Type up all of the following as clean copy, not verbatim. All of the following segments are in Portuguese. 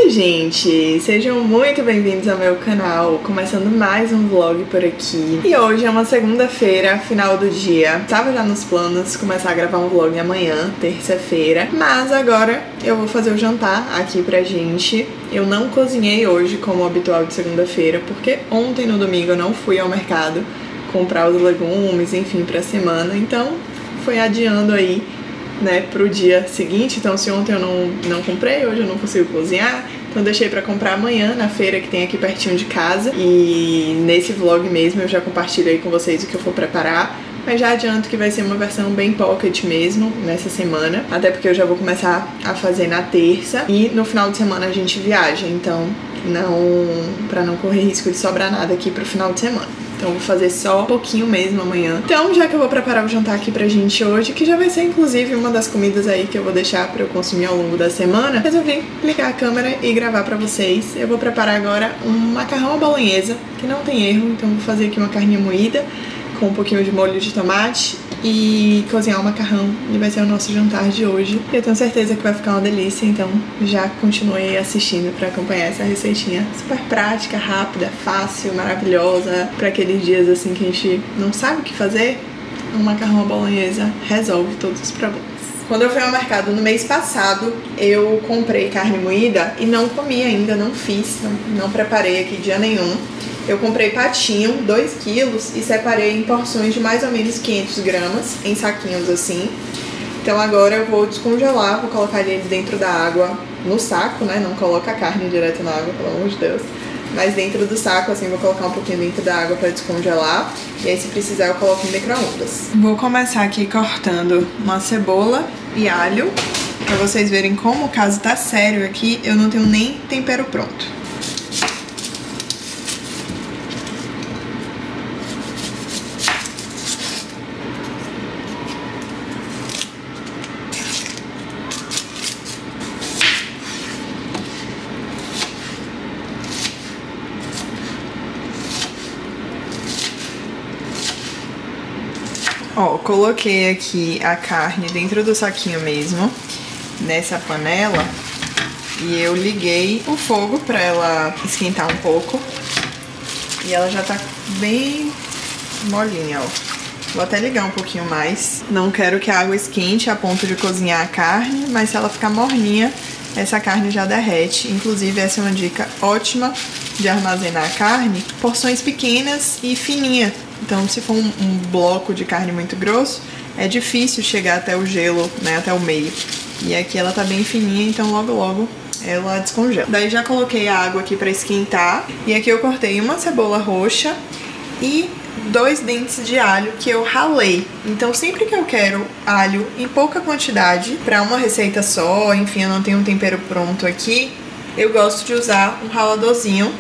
Oi gente, sejam muito bem-vindos ao meu canal, começando mais um vlog por aqui. E hoje é uma segunda-feira, final do dia. Tava já nos planos começar a gravar um vlog amanhã, terça-feira, mas agora eu vou fazer o jantar aqui pra gente. Eu não cozinhei hoje como habitual de segunda-feira, porque ontem no domingo eu não fui ao mercado comprar os legumes, enfim, pra semana, então foi adiando aí, né, pro dia seguinte. Então se ontem eu não comprei, hoje eu não consigo cozinhar, então deixei pra comprar amanhã na feira que tem aqui pertinho de casa. E nesse vlog mesmo eu já compartilho aí com vocês o que eu for preparar, mas já adianto que vai ser uma versão bem pocket mesmo nessa semana, até porque eu já vou começar a fazer na terça e no final de semana a gente viaja, então pra não correr risco de sobrar nada aqui pro final de semana. Então vou fazer só um pouquinho mesmo amanhã. Então já que eu vou preparar o jantar aqui pra gente hoje, que já vai ser inclusive uma das comidas aí que eu vou deixar pra eu consumir ao longo da semana, resolvi ligar a câmera e gravar pra vocês. Eu vou preparar agora um macarrão à bolonhesa, que não tem erro, então vou fazer aqui uma carninha moída com um pouquinho de molho de tomate e cozinhar o macarrão, e vai ser o nosso jantar de hoje. Eu tenho certeza que vai ficar uma delícia, então já continuei assistindo pra acompanhar essa receitinha super prática, rápida, fácil, maravilhosa, pra aqueles dias assim que a gente não sabe o que fazer. Um macarrão à bolonhesa resolve todos os problemas. Quando eu fui ao mercado no mês passado, eu comprei carne moída e não comi ainda, não fiz, não preparei aqui dia nenhum. Eu comprei patinho, 2 quilos, e separei em porções de mais ou menos 500 gramas, em saquinhos assim. Então agora eu vou descongelar, vou colocar ele dentro da água, no saco, né? Não coloca a carne direto na água, pelo amor de Deus. Mas dentro do saco, assim, vou colocar um pouquinho dentro da água pra descongelar. E aí, se precisar, eu coloco no micro-ondas. Vou começar aqui cortando uma cebola e alho, pra vocês verem como o caso tá sério aqui. Eu não tenho nem tempero pronto. Ó, coloquei aqui a carne dentro do saquinho mesmo, nessa panela, e eu liguei o fogo pra ela esquentar um pouco. E ela já tá bem molinha, ó. Vou até ligar um pouquinho mais. Não quero que a água esquente a ponto de cozinhar a carne, mas se ela ficar morninha, essa carne já derrete. Inclusive, essa é uma dica ótima de armazenar a carne, porções pequenas e fininha. Então, se for um bloco de carne muito grosso, é difícil chegar até o gelo, né, até o meio. E aqui ela tá bem fininha, então logo logo ela descongela. Daí já coloquei a água aqui pra esquentar. E aqui eu cortei uma cebola roxa e 2 dentes de alho que eu ralei. Então sempre que eu quero alho em pouca quantidade pra uma receita só, enfim, eu não tenho um tempero pronto aqui, eu gosto de usar um raladorzinho.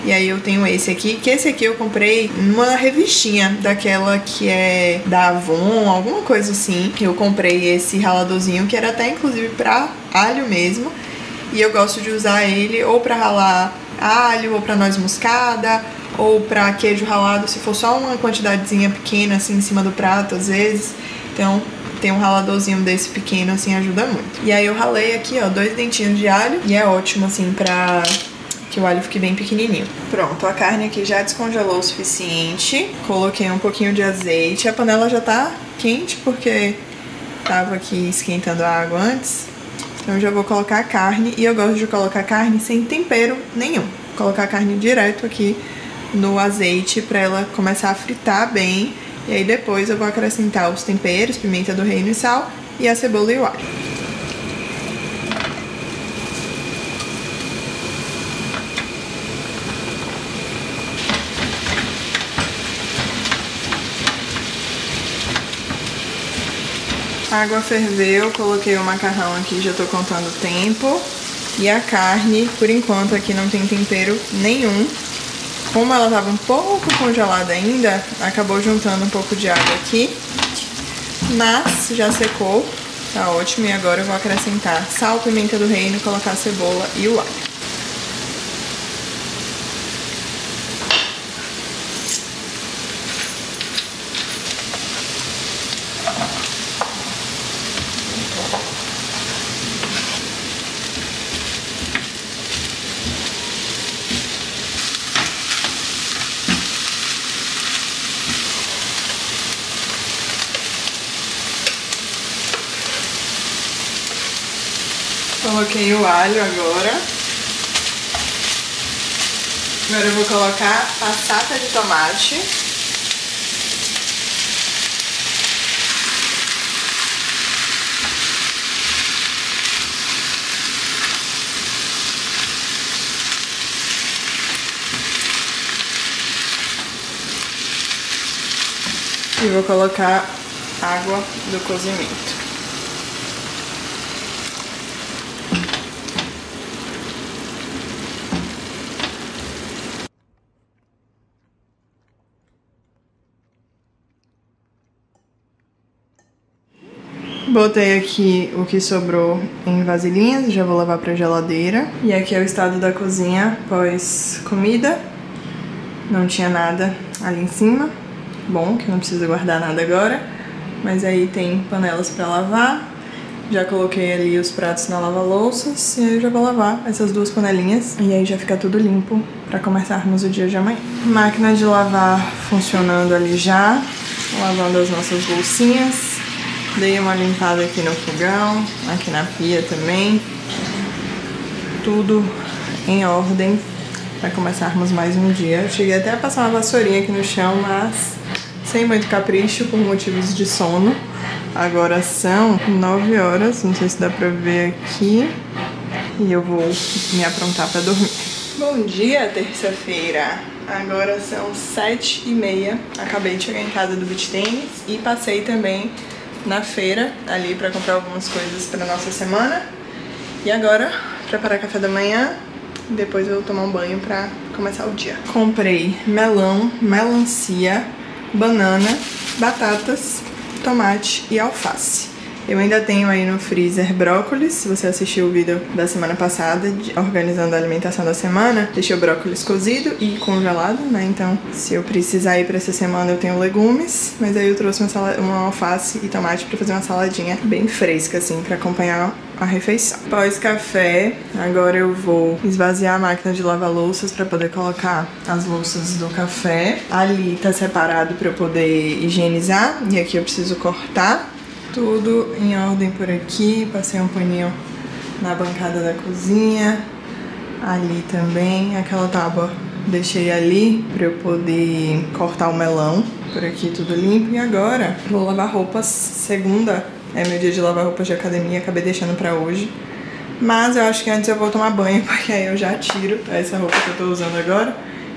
E aí eu tenho esse aqui, que esse aqui eu comprei numa revistinha daquela que é da Avon, alguma coisa assim. Eu comprei esse raladorzinho, que era até inclusive pra alho mesmo. E eu gosto de usar ele ou pra ralar alho, ou pra noz moscada, ou pra queijo ralado, se for só uma quantidadezinha pequena assim em cima do prato às vezes. Então tem um raladorzinho desse pequeno assim, ajuda muito. E aí eu ralei aqui, ó, 2 dentinhos de alho, e é ótimo assim pra que o alho fique bem pequenininho. Pronto, a carne aqui já descongelou o suficiente. Coloquei um pouquinho de azeite. A panela já tá quente porque tava aqui esquentando a água antes. Então eu já vou colocar a carne. E eu gosto de colocar a carne sem tempero nenhum. Vou colocar a carne direto aqui no azeite pra ela começar a fritar bem. E aí depois eu vou acrescentar os temperos, pimenta do reino e sal, e a cebola e o alho. A água ferveu, coloquei o macarrão aqui, já tô contando o tempo. E a carne, por enquanto, aqui não tem tempero nenhum. Como ela tava um pouco congelada ainda, acabou juntando um pouco de água aqui. Mas já secou, tá ótimo. E agora eu vou acrescentar sal, pimenta do reino, colocar a cebola e o alho. Coloquei o alho agora. Agora eu vou colocar passata de tomate. E vou colocar água do cozimento. Botei aqui o que sobrou em vasilhinhas, já vou levar pra geladeira. E aqui é o estado da cozinha pós comida. Não tinha nada ali em cima. Bom, que não precisa guardar nada agora. Mas aí tem panelas pra lavar. Já coloquei ali os pratos na lava-louças. E aí eu já vou lavar essas duas panelinhas. E aí já fica tudo limpo pra começarmos o dia de amanhã. Máquina de lavar funcionando ali já. Lavando as nossas loucinhas. Dei uma limpada aqui no fogão, aqui na pia também. Tudo em ordem para começarmos mais um dia. Eu cheguei até a passar uma vassourinha aqui no chão, mas sem muito capricho por motivos de sono. Agora são 9 horas, não sei se dá pra ver aqui. E eu vou me aprontar para dormir. Bom dia, terça-feira. Agora são 7h30. Acabei de chegar em casa do beach tênis e passei também na feira ali pra comprar algumas coisas pra nossa semana. E agora, preparar café da manhã. Depois eu vou tomar um banho pra começar o dia. Comprei melão, melancia, banana, batatas, tomate e alface. Eu ainda tenho aí no freezer brócolis. Se você assistiu o vídeo da semana passada, organizando a alimentação da semana, deixei o brócolis cozido e congelado, né? Então, se eu precisar ir pra essa semana, eu tenho legumes. Mas aí eu trouxe uma alface e tomate pra fazer uma saladinha bem fresca, assim, pra acompanhar a refeição. Pós-café, agora eu vou esvaziar a máquina de lavar louças pra poder colocar as louças do café. Ali tá separado pra eu poder higienizar. E aqui eu preciso cortar. Tudo em ordem por aqui. Passei um paninho na bancada da cozinha. Ali também. Aquela tábua deixei ali pra eu poder cortar o melão. Por aqui tudo limpo. E agora vou lavar roupas. Segunda é meu dia de lavar roupas de academia. Acabei deixando pra hoje. Mas eu acho que antes eu vou tomar banho, porque aí eu já tiro essa roupa que eu tô usando agora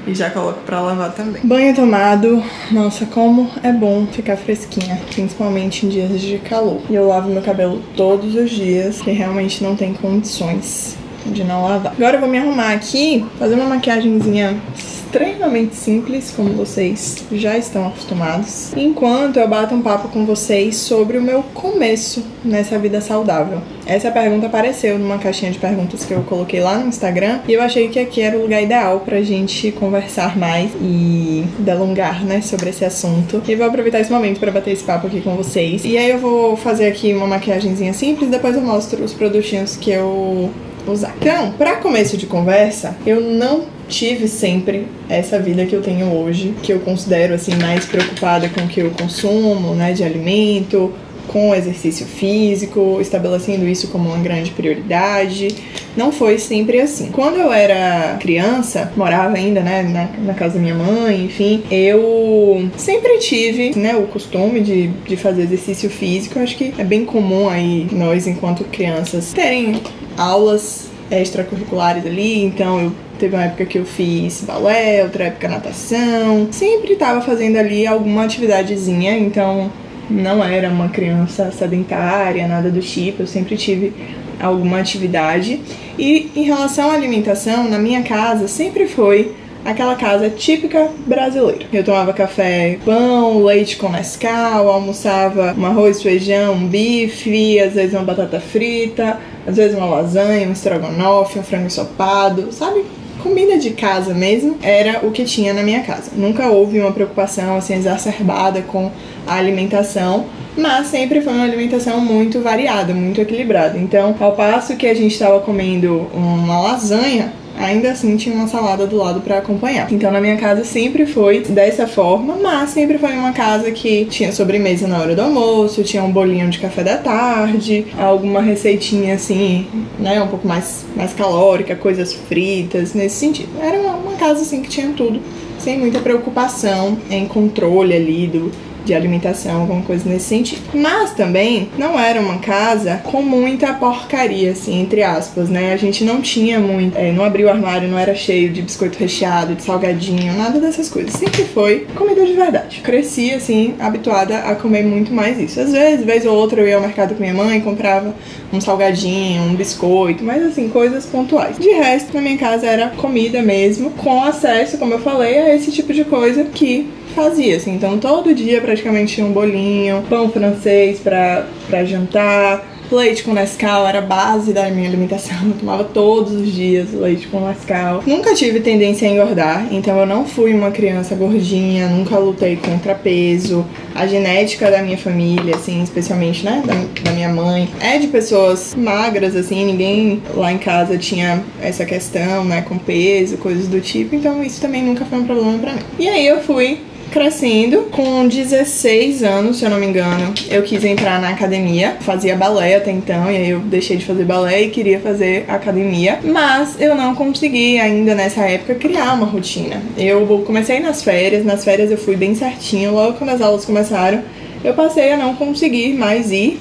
e já coloco pra lavar também. Banho tomado. Nossa, como é bom ficar fresquinha, principalmente em dias de calor. E eu lavo meu cabelo todos os dias, porque realmente não tem condições de não lavar. Agora eu vou me arrumar aqui, fazer uma maquiagemzinha extremamente simples, como vocês já estão acostumados, enquanto eu bato um papo com vocês sobre o meu começo nessa vida saudável. Essa pergunta apareceu numa caixinha de perguntas que eu coloquei lá no Instagram e eu achei que aqui era o lugar ideal pra gente conversar mais e delongar, né, sobre esse assunto. E vou aproveitar esse momento pra bater esse papo aqui com vocês. E aí eu vou fazer aqui uma maquiagemzinha simples, depois eu mostro os produtinhos que eu usar. Então, pra começo de conversa, eu não tive sempre essa vida que eu tenho hoje, que eu considero assim mais preocupada com o que eu consumo, né, de alimento, com o exercício físico, estabelecendo isso como uma grande prioridade. Não foi sempre assim. Quando eu era criança, morava ainda, né, na casa da minha mãe, enfim, eu sempre tive, né, o costume de fazer exercício físico. Eu acho que é bem comum aí nós, enquanto crianças, terem aulas extracurriculares ali. Então teve uma época que eu fiz balé, outra época natação. Sempre tava fazendo ali alguma atividadezinha, então não era uma criança sedentária, nada do tipo. Eu sempre tive alguma atividade. E em relação à alimentação, na minha casa sempre foi aquela casa típica brasileira. Eu tomava café, pão, leite com Nescau, almoçava um arroz, feijão, um bife, às vezes uma batata frita, às vezes uma lasanha, um estrogonofe, um frango ensopado, sabe? Comida de casa mesmo era o que tinha na minha casa. Nunca houve uma preocupação assim exacerbada com a alimentação, mas sempre foi uma alimentação muito variada, muito equilibrada. Então, ao passo que a gente estava comendo uma lasanha, ainda assim tinha uma salada do lado pra acompanhar. Então na minha casa sempre foi dessa forma, mas sempre foi uma casa que tinha sobremesa na hora do almoço, tinha um bolinho de café da tarde, alguma receitinha assim, né, um pouco mais calórica, coisas fritas, nesse sentido. Era uma casa assim que tinha tudo, sem muita preocupação em controle ali de alimentação, alguma coisa nesse sentido. Mas também não era uma casa com muita porcaria, assim, entre aspas, né? A gente não tinha muito, não abria o armário, não era cheio de biscoito recheado, de salgadinho, nada dessas coisas. Sempre foi comida de verdade. Cresci, assim, habituada a comer muito mais isso. Às vezes, vez ou outra, eu ia ao mercado com minha mãe, comprava um salgadinho, um biscoito, mas assim, coisas pontuais. De resto, na minha casa era comida mesmo, com acesso, como eu falei, a esse tipo de coisa que fazia, assim. Então todo dia praticamente tinha um bolinho, pão francês pra jantar, leite com Nescau era a base da minha alimentação. Eu tomava todos os dias leite com Nescau. Nunca tive tendência a engordar, então eu não fui uma criança gordinha, nunca lutei contra peso. A genética da minha família, assim, especialmente, né, da minha mãe, é de pessoas magras, assim, ninguém lá em casa tinha essa questão, né, com peso, coisas do tipo, então isso também nunca foi um problema pra mim. E aí eu fui crescendo, com 16 anos, se eu não me engano, eu quis entrar na academia, fazia balé até então, e aí eu deixei de fazer balé e queria fazer academia, mas eu não consegui ainda nessa época criar uma rotina. Eu comecei nas férias eu fui bem certinho, logo quando as aulas começaram, eu passei a não conseguir mais ir.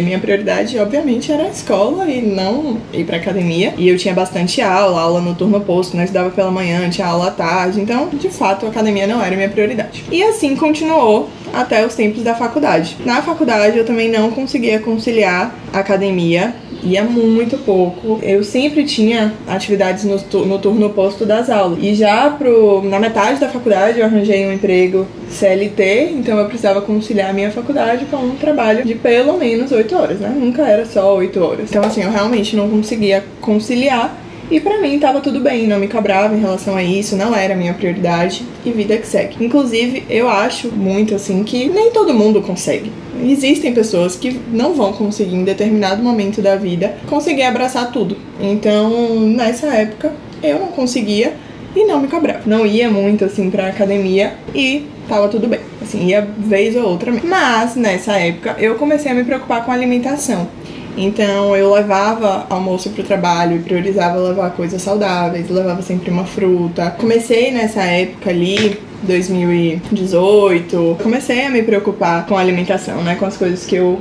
Minha prioridade, obviamente, era a escola e não ir pra academia. E eu tinha bastante aula no turno oposto, né? Eu estudava pela manhã, tinha aula à tarde. Então, de fato, a academia não era minha prioridade. E assim continuou até os tempos da faculdade. Na faculdade, eu também não conseguia conciliar a academia. Ia muito pouco. Eu sempre tinha atividades no turno oposto das aulas. E já na metade da faculdade eu arranjei um emprego CLT, então eu precisava conciliar a minha faculdade com um trabalho de pelo menos 8 horas, né? Nunca era só 8 horas. Então assim, eu realmente não conseguia conciliar. E pra mim tava tudo bem, não me cobrava em relação a isso, não era a minha prioridade e vida que segue. Inclusive, eu acho muito assim que nem todo mundo consegue. Existem pessoas que não vão conseguir em determinado momento da vida conseguir abraçar tudo. Então, nessa época, eu não conseguia e não me cobrava. Não ia muito assim pra academia e tava tudo bem. Assim, ia vez ou outra mesmo. Mas, nessa época, eu comecei a me preocupar com a alimentação. Então eu levava almoço pro trabalho e priorizava levar coisas saudáveis, levava sempre uma fruta. Comecei nessa época ali, 2018, comecei a me preocupar com a alimentação, né, com as coisas que eu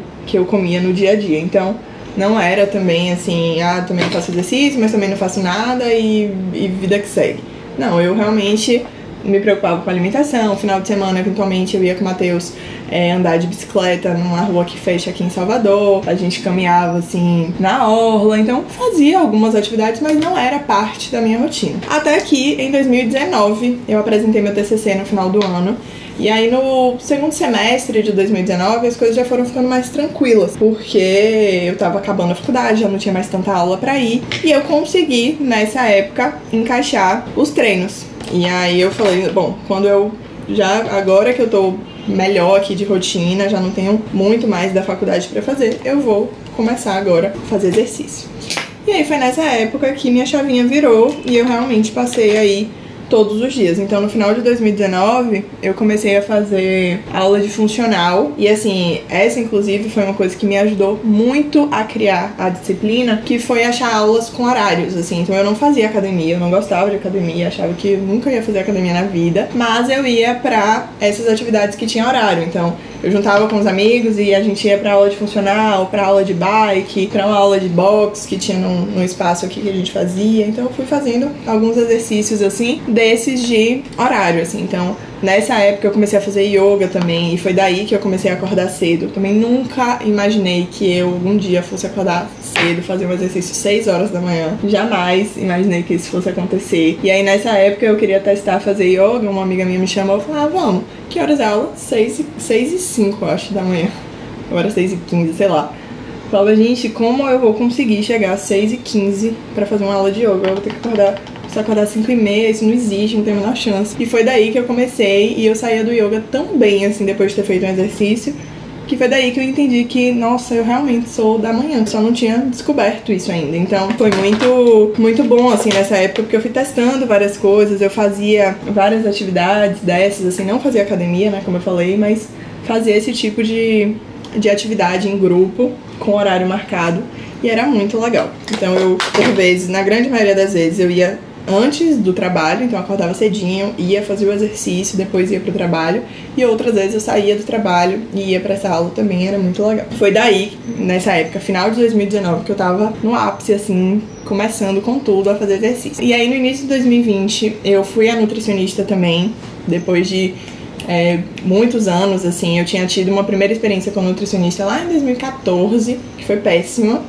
comia no dia a dia. Então não era também assim, também não faço exercício, mas também não faço nada e vida que segue. Não, eu realmente me preocupava com a alimentação. Final de semana, eventualmente, eu ia com o Matheus andar de bicicleta numa rua que fecha aqui em Salvador. A gente caminhava, assim, na orla. Então, fazia algumas atividades, mas não era parte da minha rotina. Até que, em 2019, eu apresentei meu TCC no final do ano. E aí, no segundo semestre de 2019, as coisas já foram ficando mais tranquilas, porque eu tava acabando a faculdade, já não tinha mais tanta aula pra ir. E eu consegui, nessa época, encaixar os treinos. E aí eu falei, bom, agora que eu tô melhor aqui de rotina, já não tenho muito mais da faculdade pra fazer, eu vou começar agora a fazer exercício. E aí foi nessa época que minha chavinha virou e eu realmente passei aí todos os dias. Então no final de 2019 eu comecei a fazer aula de funcional e assim, essa inclusive foi uma coisa que me ajudou muito a criar a disciplina, que foi achar aulas com horários, assim. Então eu não fazia academia, eu não gostava de academia, achava que nunca ia fazer academia na vida, mas eu ia pra essas atividades que tinham horário. Então eu juntava com os amigos e a gente ia pra aula de funcional, pra aula de bike, pra uma aula de boxe que tinha num espaço aqui que a gente fazia. Então eu fui fazendo alguns exercícios assim, desses de horário, assim. Então nessa época eu comecei a fazer yoga também, e foi daí que eu comecei a acordar cedo. Também nunca imaginei que eu um dia fosse acordar cedo, fazer um exercício 6 horas da manhã. Jamais imaginei que isso fosse acontecer. E aí nessa época eu queria testar fazer yoga, uma amiga minha me chamou e falou, vamos, que horas é a aula? 6h05, eu acho, da manhã. Agora 6h15, sei lá. Eu falava, gente, como eu vou conseguir chegar às 6h15 pra fazer uma aula de yoga? Eu vou ter que acordar às 5h30, isso não existe, não tem a menor chance. E foi daí que eu comecei, e eu saía do yoga tão bem, assim, depois de ter feito um exercício, que foi daí que eu entendi que, nossa, eu realmente sou da manhã, só não tinha descoberto isso ainda. Então foi muito bom, assim, nessa época, porque eu fui testando várias coisas, eu fazia várias atividades dessas, assim, não fazia academia, né, como eu falei, mas fazia esse tipo de atividade em grupo, com horário marcado, e era muito legal. Então eu, por vezes, na grande maioria das vezes, eu ia antes do trabalho, então eu acordava cedinho, ia fazer o exercício, depois ia pro trabalho, e outras vezes eu saía do trabalho e ia pra essa aula também, era muito legal. Foi daí, nessa época, final de 2019, que eu tava no ápice, assim, começando com tudo a fazer exercício. E aí no início de 2020 eu fui a nutricionista também, depois de muitos anos, assim. Eu tinha tido uma primeira experiência com nutricionista lá em 2014, que foi péssima.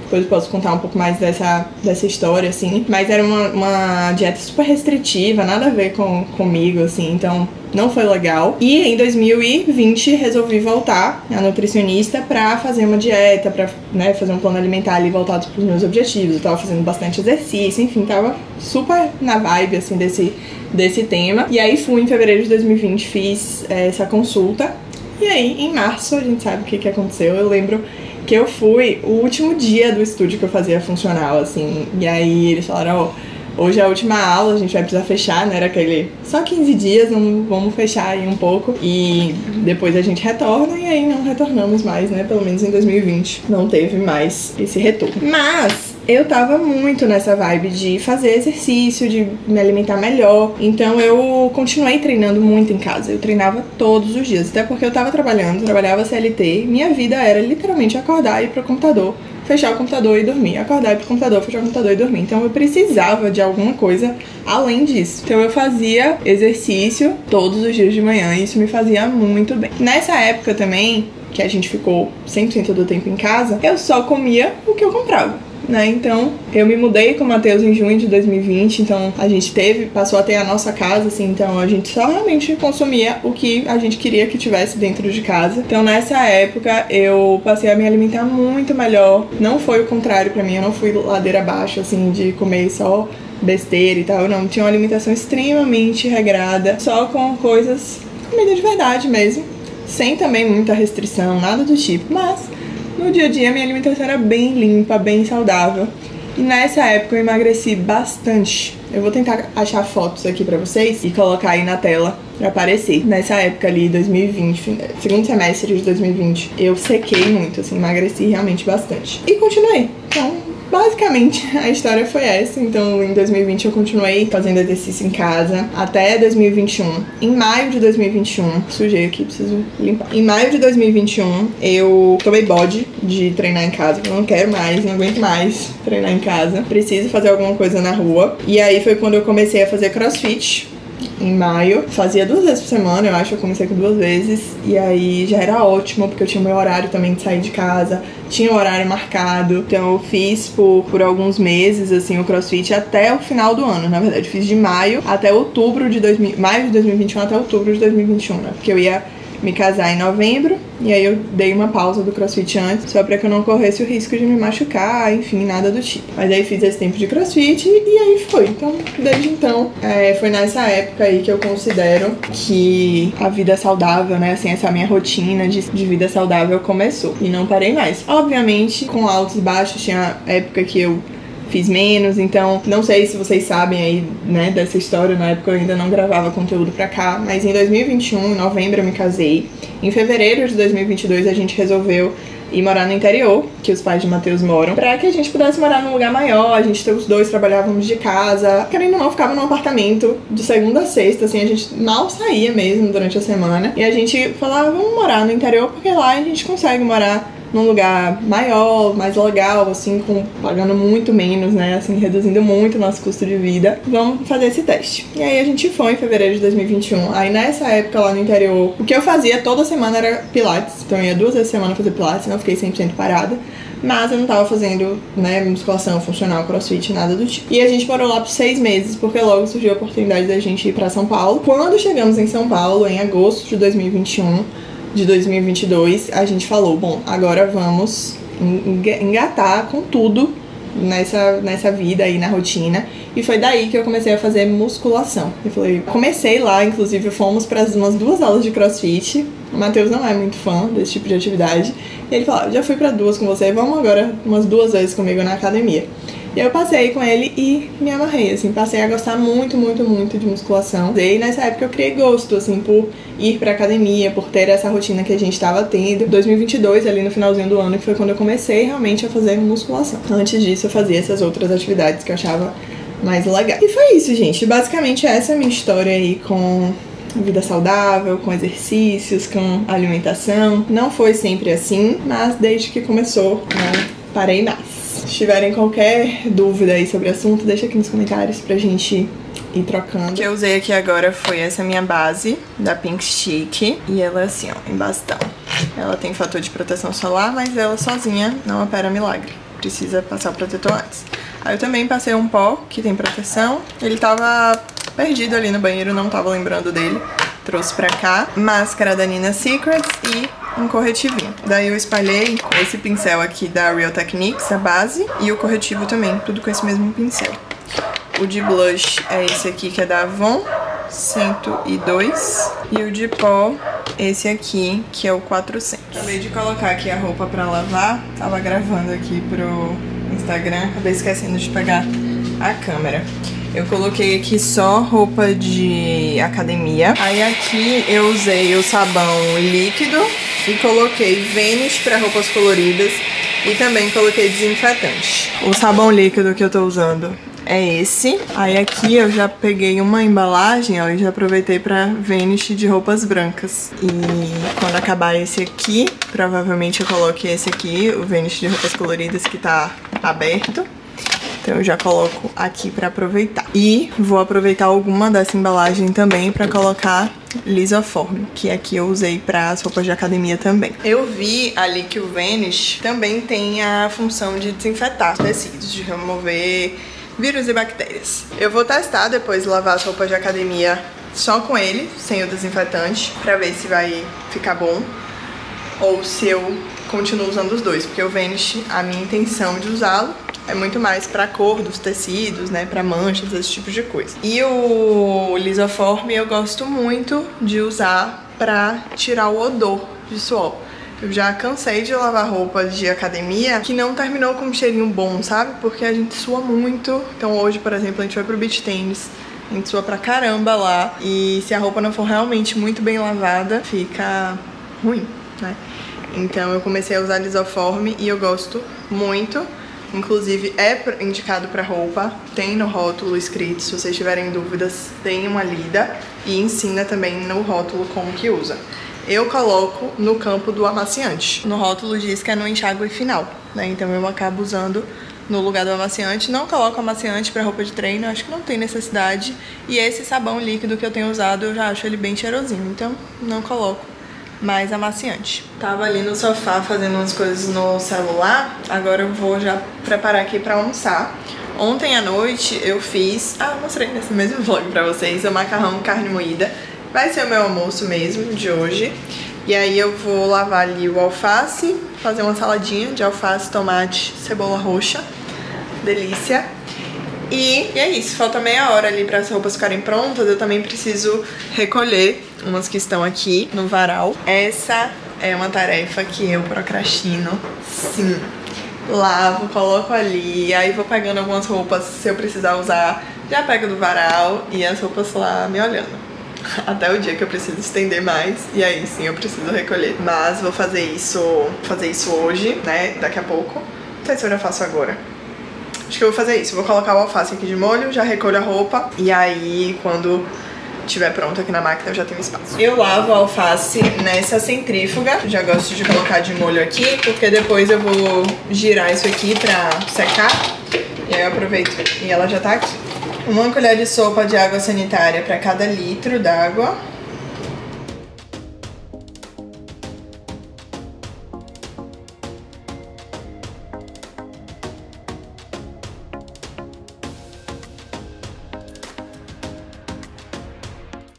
Depois eu posso contar um pouco mais dessa história, assim. Mas era uma dieta super restritiva, nada a ver comigo, assim. Então não foi legal. E em 2020 resolvi voltar a nutricionista pra fazer uma dieta, pra, né, fazer um plano alimentar ali voltado pros meus objetivos. Eu tava fazendo bastante exercício, enfim, tava super na vibe, assim, desse tema. E aí fui em fevereiro de 2020, fiz essa consulta. E aí, em março, a gente sabe o que aconteceu. Eu lembro que eu fui o último dia do estúdio que eu fazia funcional, assim. E aí eles falaram, hoje é a última aula, a gente vai precisar fechar, né? Era aquele, só 15 dias, vamos fechar aí um pouco. E depois a gente retorna, e aí não retornamos mais, né? Pelo menos em 2020 não teve mais esse retorno. Mas eu tava muito nessa vibe de fazer exercício, de me alimentar melhor. Então eu continuei treinando muito em casa. Eu treinava todos os dias, até porque eu tava trabalhava CLT. Minha vida era literalmente acordar, ir pro computador, fechar o computador e dormir. Acordar, ir pro computador, fechar o computador e dormir. Então eu precisava de alguma coisa além disso. Então eu fazia exercício todos os dias de manhã e isso me fazia muito bem. Nessa época também, que a gente ficou 100% do tempo em casa, eu só comia o que eu comprava, né? Então eu me mudei com o Matheus em junho de 2020, então a gente passou a ter a nossa casa, assim, então a gente só realmente consumia o que a gente queria que tivesse dentro de casa. Então nessa época eu passei a me alimentar muito melhor. Não foi o contrário pra mim, eu não fui ladeira abaixo, assim, de comer só besteira e tal, não. Tinha uma alimentação extremamente regrada, só com coisas, comida de verdade mesmo, sem também muita restrição, nada do tipo, mas no dia a dia minha alimentação era bem limpa, bem saudável. E nessa época eu emagreci bastante. Eu vou tentar achar fotos aqui pra vocês e colocar aí na tela pra aparecer. Nessa época ali, 2020, segundo semestre de 2020, eu sequei muito, assim, emagreci realmente bastante. E continuei. Então, basicamente, a história foi essa. Então, em 2020 eu continuei fazendo exercício em casa até 2021. Em maio de 2021, sujei aqui, preciso limpar. Em maio de 2021, eu tomei bode de treinar em casa. Eu não quero mais, não aguento mais treinar em casa. Preciso fazer alguma coisa na rua. E aí foi quando eu comecei a fazer crossfit. Em maio, fazia 2 vezes por semana, eu acho, eu comecei com 2 vezes. E aí já era ótimo, porque eu tinha o meu horário também de sair de casa, tinha o horário marcado. Então eu fiz por alguns meses, assim, o crossfit até o final do ano. Na verdade, fiz de maio até outubro de maio de 2021 até outubro de 2021, né? Porque eu ia me casar em novembro, e aí eu dei uma pausa do crossfit antes, só pra que eu não corresse o risco de me machucar, enfim, nada do tipo. Mas aí fiz esse tempo de crossfit e aí foi. Então, desde então, foi nessa época aí que eu considero que a vida saudável, né, assim, essa minha rotina de vida saudável começou. E não parei mais. Obviamente, com altos e baixos, tinha época que eu fiz menos, então não sei se vocês sabem aí, né, dessa história. Na época eu ainda não gravava conteúdo pra cá, mas em 2021, em novembro, eu me casei. Em fevereiro de 2022 a gente resolveu ir morar no interior, que os pais de Matheus moram, pra que a gente pudesse morar num lugar maior. A gente, os dois, trabalhávamos de casa, querendo ou não, ficava num apartamento de segunda a sexta, assim, a gente mal saía mesmo durante a semana, e a gente falava, vamos morar no interior, porque lá a gente consegue morar num lugar maior, mais legal, assim, pagando muito menos, né, assim, reduzindo muito o nosso custo de vida. Vamos fazer esse teste. E aí a gente foi em fevereiro de 2021. Aí nessa época lá no interior, o que eu fazia toda semana era pilates. Então eu ia 2 vezes por semana fazer pilates, não fiquei 100% parada. Mas eu não tava fazendo, né, musculação funcional, crossfit, nada do tipo. E a gente morou lá por 6 meses, porque logo surgiu a oportunidade da gente ir pra São Paulo. Quando chegamos em São Paulo, em agosto de 2021, de 2022, a gente falou, bom, agora vamos engatar com tudo nessa vida aí, na rotina. E foi daí que eu comecei a fazer musculação. Comecei lá, inclusive fomos para umas 2 aulas de crossfit. O Matheus não é muito fã desse tipo de atividade. E ele falou, já fui para 2 com você, vamos agora umas 2 vezes comigo na academia. E eu passei com ele e me amarrei, assim, passei a gostar muito, muito, muito de musculação. E nessa época eu criei gosto, assim, por ir pra academia, por ter essa rotina que a gente tava tendo. 2022, ali no finalzinho do ano, que foi quando eu comecei realmente a fazer musculação. Antes disso eu fazia essas outras atividades que eu achava mais legal. E foi isso, gente. Basicamente essa é a minha história aí com vida saudável, com exercícios, com alimentação. Não foi sempre assim, mas desde que começou, não parei mais. Se tiverem qualquer dúvida aí sobre o assunto, deixa aqui nos comentários pra gente ir trocando. O que eu usei aqui agora foi essa minha base da Pink Stick. E ela é assim, ó, em bastão. Ela tem fator de proteção solar, mas ela sozinha não opera milagre. Precisa passar o protetor antes. Aí eu também passei um pó que tem proteção. Ele tava perdido ali no banheiro, não tava lembrando dele. Trouxe pra cá. Máscara da Nina Secrets e um corretivinho. Daí eu espalhei com esse pincel aqui da Real Techniques, a base, e o corretivo também, tudo com esse mesmo pincel. O de blush é esse aqui, que é da Avon, 102. E o de pó, esse aqui, que é o 400. Acabei de colocar aqui a roupa pra lavar. Tava gravando aqui pro Instagram, acabei esquecendo de pegar a câmera. Eu coloquei aqui só roupa de academia. Aí aqui eu usei o sabão líquido e coloquei Vênus para roupas coloridas e também coloquei desinfetante. O sabão líquido que eu tô usando é esse. Aí aqui eu já peguei uma embalagem, ó, e já aproveitei pra Vênus de roupas brancas. E quando acabar esse aqui, provavelmente eu coloque esse aqui, o Vênus de roupas coloridas, que tá aberto. Então eu já coloco aqui pra aproveitar. E vou aproveitar alguma dessa embalagem também pra colocar Lisoform, que aqui eu usei para as roupas de academia também. Eu vi ali que o Vanish também tem a função de desinfetar os tecidos, de remover vírus e bactérias. Eu vou testar depois de lavar as roupas de academia só com ele, sem o desinfetante, pra ver se vai ficar bom ou se eu continuo usando os dois, porque o Vanish, a minha intenção de usá-lo é muito mais pra cor dos tecidos, né, pra manchas, esse tipo de coisa. E o Lisoform eu gosto muito de usar pra tirar o odor de suor. Eu já cansei de lavar roupa de academia que não terminou com um cheirinho bom, sabe? Porque a gente sua muito. Então hoje, por exemplo, a gente foi pro beach tennis, a gente sua pra caramba lá. E se a roupa não for realmente muito bem lavada, fica ruim, né? Então eu comecei a usar Lisoform e eu gosto muito. Inclusive é indicado para roupa, tem no rótulo escrito, se vocês tiverem dúvidas, deem uma lida e ensina também no rótulo como que usa. Eu coloco no campo do amaciante. No rótulo diz que é no enxágue final, né? Então eu acabo usando no lugar do amaciante. Não coloco amaciante para roupa de treino, acho que não tem necessidade. E esse sabão líquido que eu tenho usado, eu já acho ele bem cheirosinho, então não coloco mais amaciante. Tava ali no sofá fazendo umas coisas no celular, agora eu vou já preparar aqui pra almoçar. Ontem à noite eu fiz, mostrei nesse mesmo vlog pra vocês, o macarrão carne moída. Vai ser o meu almoço mesmo de hoje. E aí eu vou lavar ali o alface, fazer uma saladinha de alface, tomate, cebola roxa. Delícia. E é isso, falta meia hora ali para as roupas ficarem prontas. Eu também preciso recolher umas que estão aqui no varal. Essa é uma tarefa que eu procrastino, sim. Lavo, coloco ali, aí vou pegando algumas roupas, se eu precisar usar, já pego do varal e as roupas lá me olhando. Até o dia que eu preciso estender mais, e aí sim eu preciso recolher. Mas vou fazer isso hoje, né, daqui a pouco. Não sei se eu já faço agora. Acho que eu vou fazer isso, vou colocar o alface aqui de molho, já recolho a roupa e aí quando estiver pronto aqui na máquina eu já tenho espaço. Eu lavo a alface nessa centrífuga, já gosto de colocar de molho aqui, porque depois eu vou girar isso aqui pra secar e aí eu aproveito e ela já tá aqui. 1 colher de sopa de água sanitária para cada litro d'água.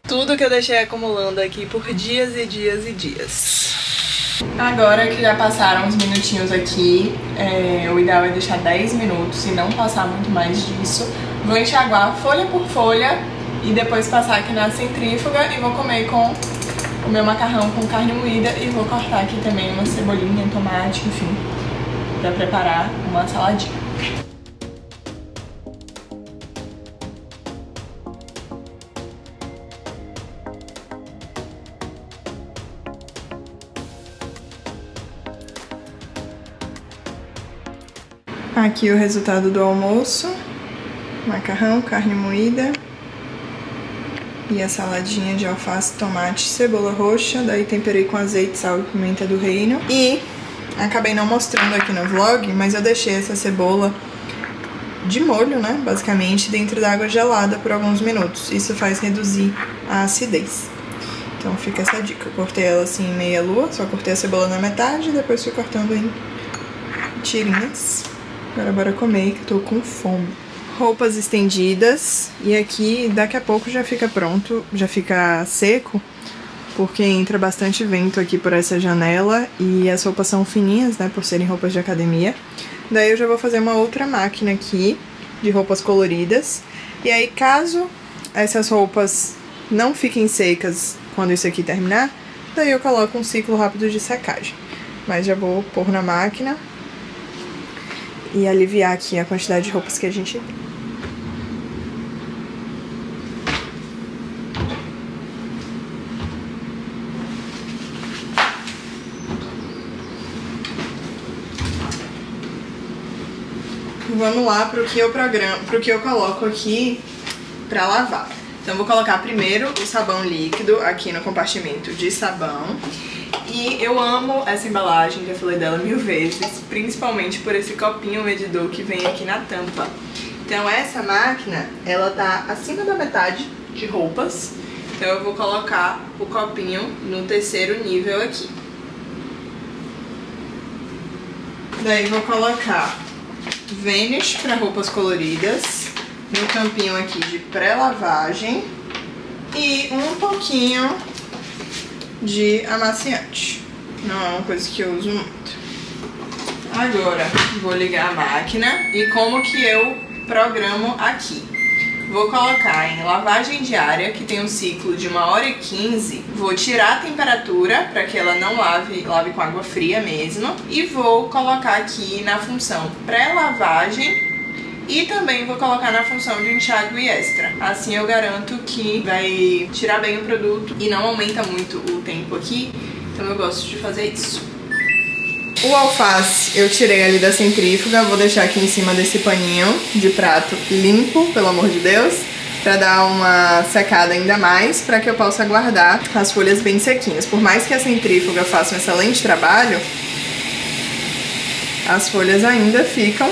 Tudo que eu deixei acumulando aqui por dias e dias e dias. Agora que já passaram uns minutinhos aqui, o ideal é deixar 10 minutos e não passar muito mais disso. Vou enxaguar folha por folha e depois passar aqui na centrífuga e vou comer com o meu macarrão com carne moída e vou cortar aqui também uma cebolinha, tomate, enfim, pra preparar uma saladinha. Aqui o resultado do almoço: macarrão, carne moída e a saladinha de alface, tomate, cebola roxa. Daí temperei com azeite, sal e pimenta do reino. E acabei não mostrando aqui no vlog, mas eu deixei essa cebola de molho, né, basicamente, dentro da água gelada por alguns minutos. Isso faz reduzir a acidez. Então fica essa dica. Eu cortei ela assim em meia lua, só cortei a cebola na metade e depois fui cortando em tirinhas. Agora bora comer, que eu tô com fome. Roupas estendidas. E aqui daqui a pouco já fica pronto, já fica seco, porque entra bastante vento aqui por essa janela e as roupas são fininhas, né, por serem roupas de academia. Daí eu já vou fazer uma outra máquina aqui de roupas coloridas. E aí, caso essas roupas não fiquem secas quando isso aqui terminar, daí eu coloco um ciclo rápido de secagem. Mas já vou pôr na máquina e aliviar aqui a quantidade de roupas que a gente tem. Vamos lá pro que eu coloco aqui pra lavar. Então eu vou colocar primeiro o sabão líquido aqui no compartimento de sabão. E eu amo essa embalagem, já falei dela 1000 vezes, principalmente por esse copinho medidor que vem aqui na tampa. Então essa máquina, ela tá acima da metade de roupas, então eu vou colocar o copinho no terceiro nível aqui. Daí vou colocar Vanish para roupas coloridas, no campinho aqui de pré-lavagem e um pouquinho de amaciante. Não é uma coisa que eu uso muito. Agora vou ligar a máquina e como que eu programo aqui? Vou colocar em lavagem diária, que tem um ciclo de 1h15. Vou tirar a temperatura para que ela não lave com água fria mesmo. E vou colocar aqui na função pré-lavagem. E também vou colocar na função de enxágue extra. Assim eu garanto que vai tirar bem o produto e não aumenta muito o tempo aqui. Então eu gosto de fazer isso. O alface eu tirei ali da centrífuga. Vou deixar aqui em cima desse paninho de prato limpo, pelo amor de Deus, pra dar uma secada ainda mais, pra que eu possa guardar as folhas bem sequinhas. Por mais que a centrífuga faça um excelente trabalho, as folhas ainda ficam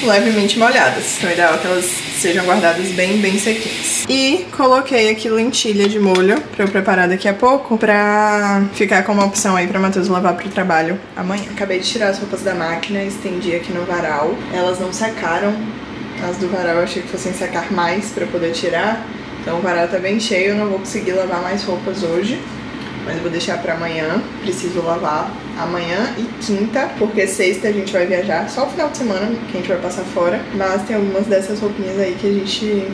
levemente molhadas. Então é ideal que elas sejam guardadas bem sequinhas. E coloquei aqui lentilha de molho pra eu preparar daqui a pouco, pra ficar como opção aí pra Matheus lavar pro trabalho amanhã. Acabei de tirar as roupas da máquina, estendi aqui no varal. Elas não secaram. As do varal eu achei que fossem secar mais pra poder tirar. Então o varal tá bem cheio, eu não vou conseguir lavar mais roupas hoje, mas eu vou deixar pra amanhã. Preciso lavar amanhã e quinta, porque sexta a gente vai viajar, só o final de semana que a gente vai passar fora. Mas tem algumas dessas roupinhas aí que a gente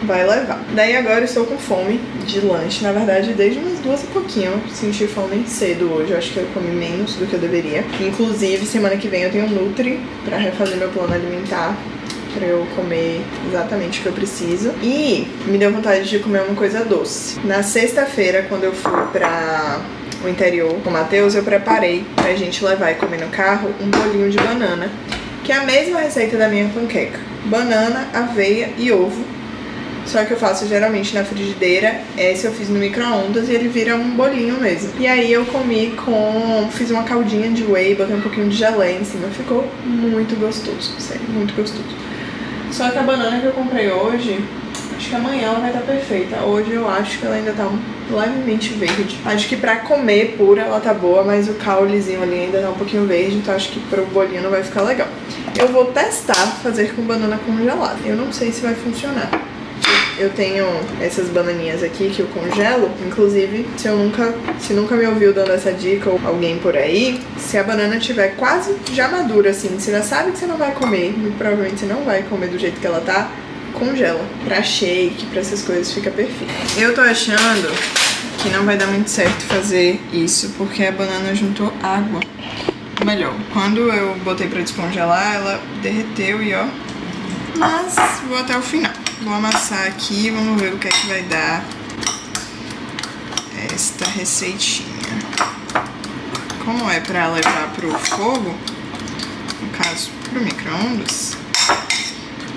vai levar. Daí agora eu estou com fome de lanche, na verdade desde umas 2 e pouquinho. Eu senti fome cedo hoje, eu acho que eu comi menos do que eu deveria. Inclusive semana que vem eu tenho Nutri pra refazer meu plano alimentar, pra eu comer exatamente o que eu preciso. E me deu vontade de comer uma coisa doce. Na sexta-feira, quando eu fui pra o interior com o Matheus, eu preparei pra gente levar e comer no carro um bolinho de banana, que é a mesma receita da minha panqueca. Banana, aveia e ovo. Só que eu faço geralmente na frigideira. Esse eu fiz no micro-ondas e ele vira um bolinho mesmo. E aí eu comi fiz uma caldinha de whey, botei um pouquinho de geleia em cima. Ficou muito gostoso, sério, muito gostoso. Só que a banana que eu comprei hoje, acho que amanhã ela vai estar perfeita. Hoje eu acho que ela ainda tá levemente verde. Acho que pra comer pura ela tá boa, mas o caulezinho ali ainda tá um pouquinho verde, então acho que pro bolinho não vai ficar legal. Eu vou testar fazer com banana congelada. Eu não sei se vai funcionar, Eu tenho essas bananinhas aqui que eu congelo. Inclusive, se nunca me ouviu dando essa dica ou alguém por aí, se a banana estiver quase já madura, assim, você já sabe que você não vai comer, e provavelmente você não vai comer do jeito que ela tá, congela. Pra shake, pra essas coisas, fica perfeito. Eu tô achando que não vai dar muito certo fazer isso, porque a banana juntou água. Melhor, quando eu botei pra descongelar, ela derreteu e ó. Mas vou até o final. Vou amassar aqui, vamos ver o que é que vai dar esta receitinha. Como é pra levar pro fogo, no caso pro micro-ondas,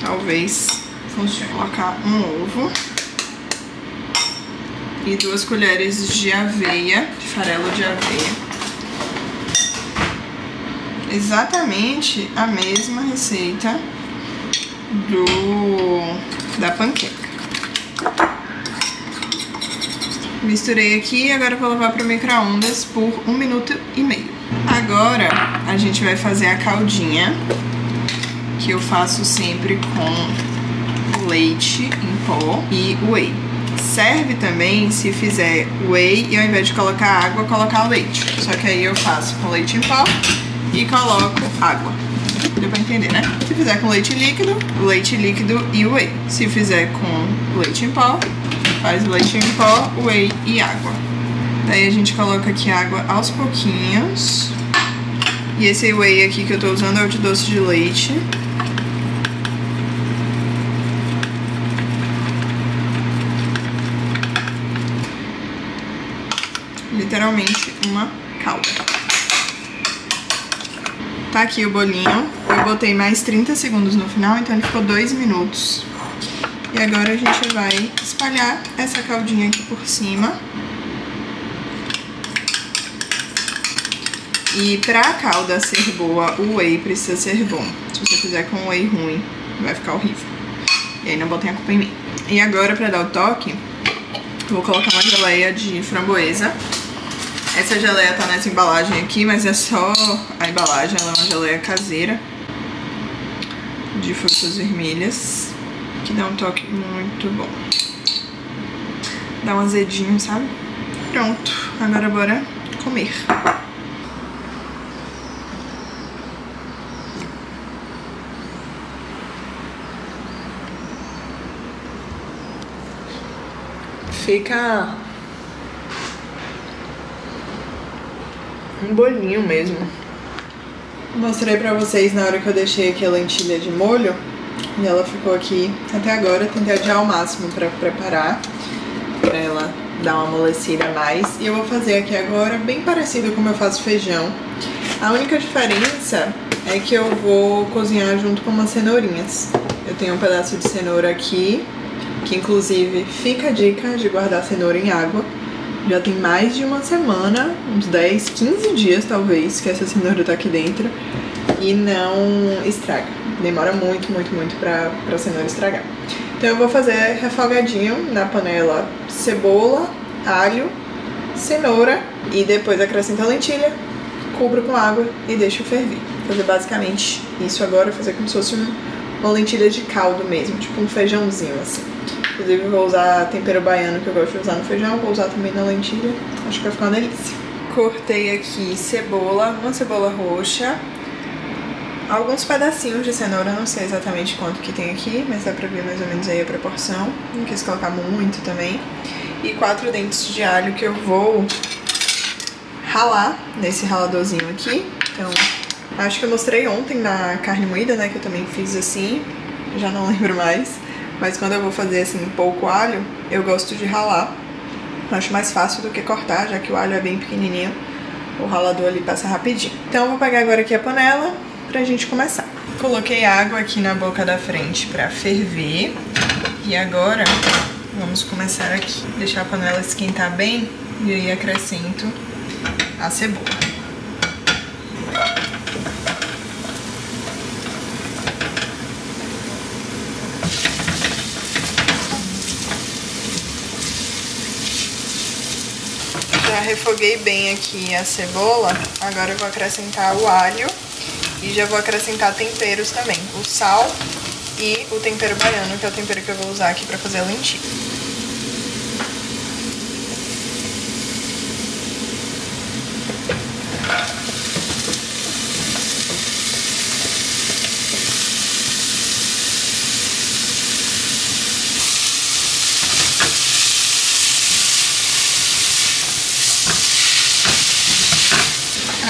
talvez funcione. Vou colocar um ovo e 2 colheres de aveia, de farelo de aveia. Exatamente a mesma receita da panqueca. Misturei aqui e agora vou levar para o micro-ondas por 1 minuto e meio. Agora a gente vai fazer a caldinha, que eu faço sempre com leite em pó e whey. Serve também se fizer whey e ao invés de colocar água, colocar leite. Só que aí eu faço com leite em pó e coloco água. Deu pra entender, né? Se fizer com leite líquido e whey. Se fizer com leite em pó, faz leite em pó, whey e água. Daí a gente coloca aqui água aos pouquinhos. E esse whey aqui que eu tô usando é o de doce de leite. Literalmente uma calda. Tá aqui o bolinho. Eu botei mais 30 segundos no final, então ele ficou 2 minutos. E agora a gente vai espalhar essa caldinha aqui por cima. E pra a calda ser boa, o whey precisa ser bom. Se você fizer com whey ruim, vai ficar horrível. E aí não botem a culpa em mim. E agora, pra dar o toque, vou colocar uma geleia de framboesa. Essa geleia tá nessa embalagem aqui, mas é só a embalagem, ela é uma geleia caseira de frutas vermelhas, que dá um toque muito bom. Dá um azedinho, sabe? Pronto, agora bora comer. Fica um bolinho mesmo. Mostrei pra vocês na hora que eu deixei aqui a lentilha de molho. E ela ficou aqui até agora. Tentei adiar ao máximo pra preparar, pra ela dar uma amolecida a mais. E eu vou fazer aqui agora bem parecido como eu faço feijão. A única diferença é que eu vou cozinhar junto com umas cenourinhas. Eu tenho um pedaço de cenoura aqui, que inclusive fica a dica de guardar cenoura em água. Já tem mais de uma semana, uns 10, 15 dias talvez, que essa cenoura tá aqui dentro e não estraga. Demora muito pra cenoura estragar. Então eu vou fazer refogadinho na panela cebola, alho, cenoura e depois acrescento a lentilha, cubro com água e deixo ferver. Vou fazer basicamente isso agora, fazer como se fosse uma lentilha de caldo mesmo, tipo um feijãozinho assim. Inclusive eu vou usar tempero baiano que eu gosto de usar no feijão, vou usar também na lentilha, acho que vai ficar uma delícia. Cortei aqui cebola, uma cebola roxa, alguns pedacinhos de cenoura, não sei exatamente quanto que tem aqui, mas dá pra ver mais ou menos aí a proporção, não quis colocar muito também. E 4 dentes de alho que eu vou ralar nesse raladorzinho aqui. Então, acho que eu mostrei ontem na carne moída, né, que eu também fiz assim, já não lembro mais. Mas quando eu vou fazer assim pouco alho, eu gosto de ralar. Eu acho mais fácil do que cortar, já que o alho é bem pequenininho. O ralador ali passa rapidinho. Então eu vou pegar agora aqui a panela pra gente começar. Coloquei água aqui na boca da frente pra ferver. E agora vamos começar aqui. Deixar a panela esquentar bem e aí acrescento a cebola. Já refoguei bem aqui a cebola, agora eu vou acrescentar o alho e já vou acrescentar temperos também, o sal e o tempero baiano, que é o tempero que eu vou usar aqui pra fazer a lentilha.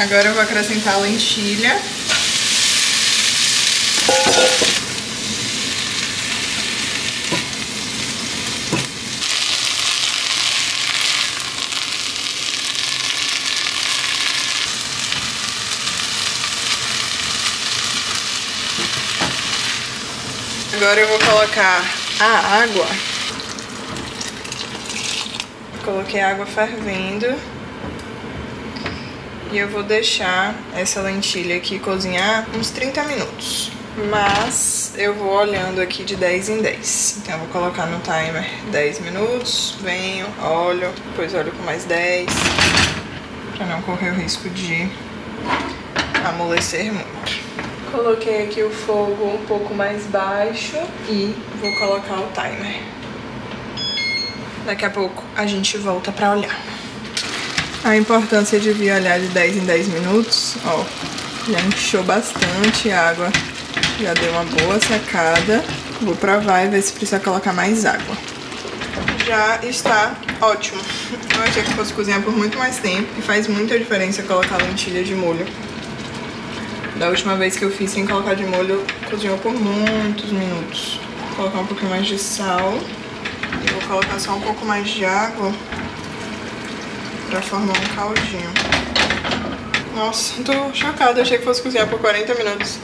Agora eu vou acrescentar a lentilha. Agora eu vou colocar a água. Coloquei a água fervendo. E eu vou deixar essa lentilha aqui cozinhar uns 30 minutos. Mas eu vou olhando aqui de 10 em 10. Então eu vou colocar no timer 10 minutos, venho, olho, depois olho com mais 10. Pra não correr o risco de amolecer muito. Coloquei aqui o fogo um pouco mais baixo e vou colocar o timer. Daqui a pouco a gente volta pra olhar. A importância de vir olhar de 10 em 10 minutos, ó, já encheu bastante a água, já deu uma boa secada. Vou provar e ver se precisa colocar mais água. Já está ótimo. Eu achei que fosse cozinhar por muito mais tempo e faz muita diferença colocar lentilha de molho. Da última vez que eu fiz sem colocar de molho, cozinhou por muitos minutos. Vou colocar um pouquinho mais de sal e vou colocar só um pouco mais de água pra formar um caldinho. Nossa, tô chocada. Achei que fosse cozinhar por 40 minutos.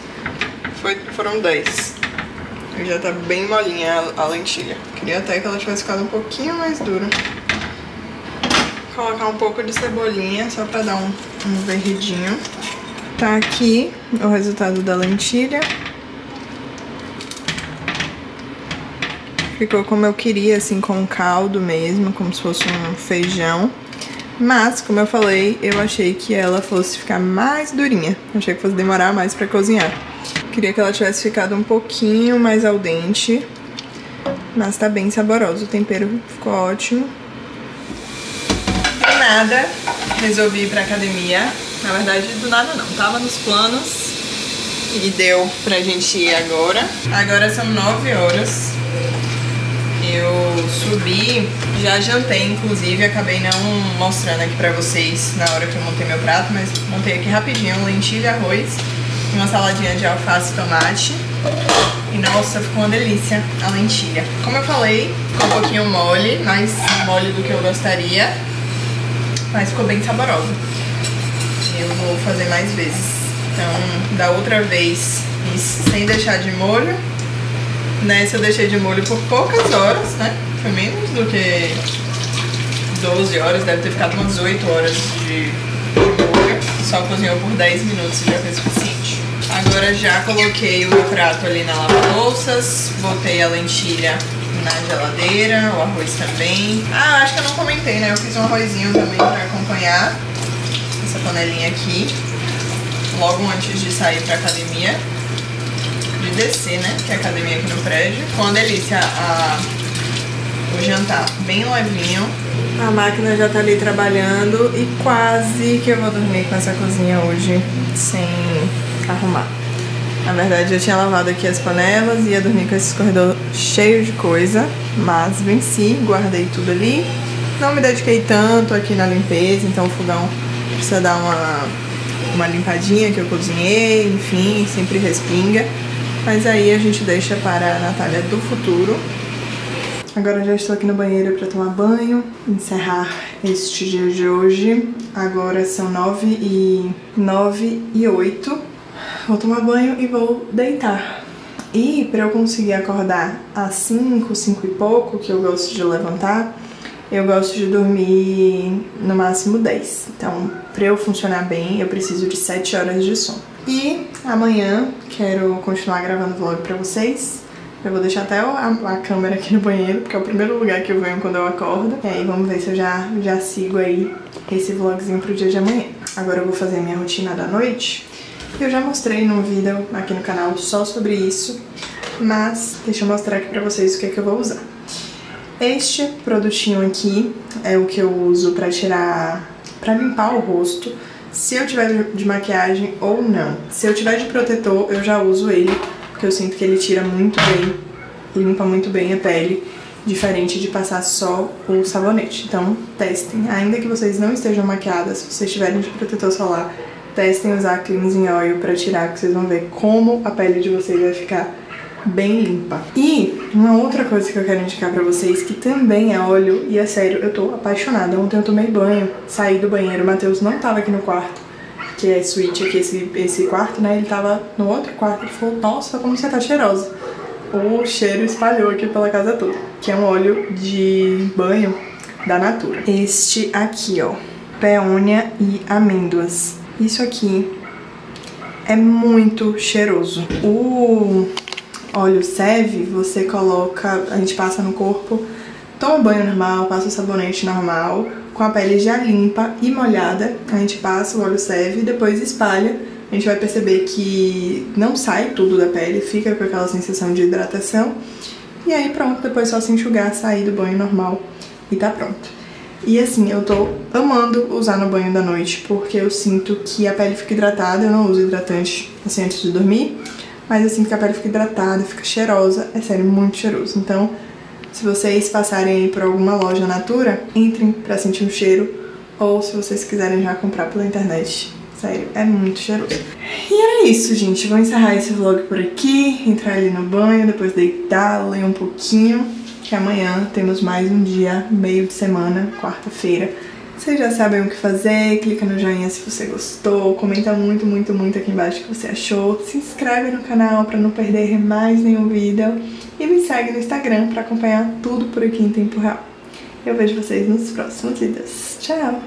Foram 10. E já tá bem molinha a lentilha. Queria até que ela tivesse ficado um pouquinho mais dura. Vou colocar um pouco de cebolinha, só pra dar um verdinho. Tá aqui o resultado da lentilha. Ficou como eu queria, assim, com caldo mesmo, como se fosse um feijão. Mas, como eu falei, eu achei que ela fosse ficar mais durinha. Achei que fosse demorar mais pra cozinhar. Queria que ela tivesse ficado um pouquinho mais al dente. Mas tá bem saboroso. O tempero ficou ótimo. Do nada, resolvi ir pra academia. Na verdade, do nada não. Tava nos planos e deu pra gente ir agora. Agora são 9 horas. Eu subi, já jantei, inclusive, acabei não mostrando aqui pra vocês na hora que eu montei meu prato, mas montei aqui rapidinho, lentilha, arroz, uma saladinha de alface e tomate. E nossa, ficou uma delícia a lentilha. Como eu falei, ficou um pouquinho mole, mais mole do que eu gostaria, mas ficou bem saborosa. Eu vou fazer mais vezes. Então, da outra vez, sem deixar de molho. Nessa eu deixei de molho por poucas horas, né? Foi menos do que 12 horas, deve ter ficado umas 8 horas de molho. Só cozinhou por 10 minutos e já foi suficiente. Agora já coloquei o meu prato ali na lava-louças, botei a lentilha na geladeira, o arroz também. Ah, acho que eu não comentei, né? Eu fiz um arrozinho também pra acompanhar essa panelinha aqui, logo antes de sair pra academia. De descer, né? Que é a academia aqui no prédio. Ficou uma delícia o jantar, bem levinho. A máquina já tá ali trabalhando e quase que eu vou dormir com essa cozinha hoje sem arrumar. Na verdade, eu tinha lavado aqui as panelas e ia dormir com esse corredor cheio de coisa, mas venci, guardei tudo ali. Não me dediquei tanto aqui na limpeza, então o fogão precisa dar uma limpadinha que eu cozinhei, enfim, sempre respinga. Mas aí a gente deixa para a Natália do futuro. Agora já estou aqui no banheiro para tomar banho, encerrar este dia de hoje. Agora são 9 e 8. Vou tomar banho e vou deitar. E para eu conseguir acordar às 5 e pouco, que eu gosto de levantar, eu gosto de dormir no máximo 10. Então, para eu funcionar bem, eu preciso de 7 horas de sono. E amanhã quero continuar gravando vlog pra vocês. Eu vou deixar até a câmera aqui no banheiro, porque é o primeiro lugar que eu venho quando eu acordo. E aí vamos ver se eu já sigo aí esse vlogzinho pro dia de amanhã. Agora eu vou fazer a minha rotina da noite. Eu já mostrei num vídeo aqui no canal só sobre isso. mas deixa eu mostrar aqui pra vocês o que é que eu vou usar. Este produtinho aqui é o que eu uso pra limpar o rosto, se eu tiver de maquiagem ou não. Se eu tiver de protetor, eu já uso ele, porque eu sinto que ele tira muito bem, limpa muito bem a pele, diferente de passar só o sabonete. Então, testem. Ainda que vocês não estejam maquiadas, se vocês tiverem de protetor solar, testem usar cleansing oil pra tirar, que vocês vão ver como a pele de vocês vai ficar bem limpa. E uma outra coisa que eu quero indicar pra vocês, que também é óleo, e é sério, eu tô apaixonada. Ontem eu tomei banho, saí do banheiro, o Matheus não tava aqui no quarto, que é suíte aqui, esse quarto, né? Ele tava no outro quarto, ele falou, nossa, como você tá cheirosa. O cheiro espalhou aqui pela casa toda, que é um óleo de banho da Natura. Este aqui, ó, peônia e amêndoas. Isso aqui é muito cheiroso. O óleo Seve, você coloca, a gente passa no corpo, toma banho normal, passa o sabonete normal, com a pele já limpa e molhada, a gente passa o óleo Seve e depois espalha. A gente vai perceber que não sai tudo da pele, fica com aquela sensação de hidratação. E aí pronto, depois é só se enxugar, sair do banho normal e tá pronto. E assim, eu tô amando usar no banho da noite, porque eu sinto que a pele fica hidratada. Eu não uso hidratante assim antes de dormir, mas eu sinto que a pele fica hidratada, fica cheirosa, é sério, muito cheiroso. Então, se vocês passarem aí por alguma loja Natura, entrem pra sentir o cheiro, ou se vocês quiserem já comprar pela internet, sério, é muito cheiroso. E era isso, gente, vou encerrar esse vlog por aqui, entrar ali no banho, depois deitar, ler um pouquinho, que amanhã temos mais um dia, meio de semana, quarta-feira. Vocês já sabem o que fazer, clica no joinha se você gostou, comenta muito, muito, muito aqui embaixo o que você achou, se inscreve no canal pra não perder mais nenhum vídeo e me segue no Instagram pra acompanhar tudo por aqui em tempo real. Eu vejo vocês nos próximos vídeos. Tchau!